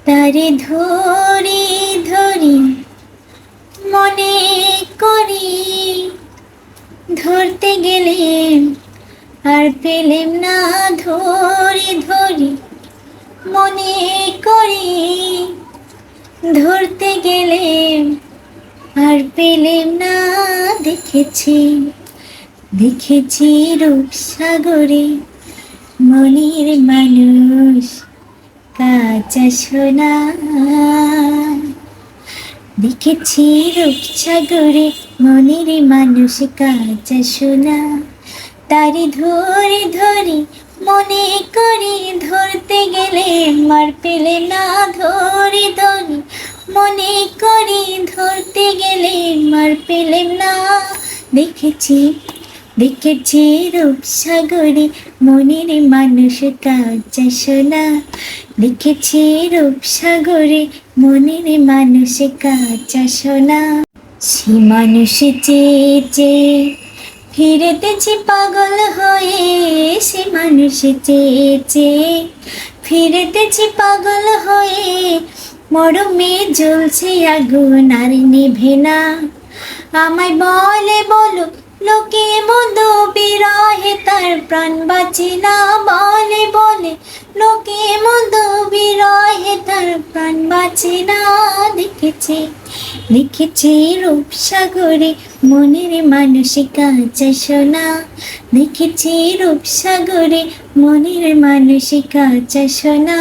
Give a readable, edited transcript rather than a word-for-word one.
তারে ধরি ধরি মনে করি, ধরতে গেলে আর পেলেম না। ধরি ধরি মনে করি, ধরতে গেলে আর পেলেম না। দেখেছি দেখেছি রূপসাগরে মনের মানুষ কাঁচা সোনা। দেখেছি রূপসাগরে মনের মানুষ কাঁচা সোনা। তারে ধরে ধরি মনে করি, ধরতে গেলে মার পেলে না। ধরে ধরি মনে করি, ধরতে গেলে মার পেলেম না। দেখেছি দেখেছি রূপসাগরে মনের মানুষ কাঁচা সোনা। দেখেছি রূপসাগরে মনের মানুষ কাঁচা সোনা। সে মানুষ চেয়ে চেয়ে ফিরেতেছি পাগল হয়ে। সে মানুষ চেয়ে চেয়ে ফিরেতেছি পাগল হয়ে। মরমে জ্বলছে আগুন আর নিভে না। আমায় বলে বলো লোকে মন্দ, বিরহে তার প্রাণ বাঁচে না। বলে বলে লোকে মন্দ, বিরহে তার প্রাণ বাঁচে না। দেখেছি দেখেছি রূপসাগরে মনের মানুষ কাঁচা সোনা। দেখেছি রূপসাগরে মনের মানুষ কাঁচা সোনা।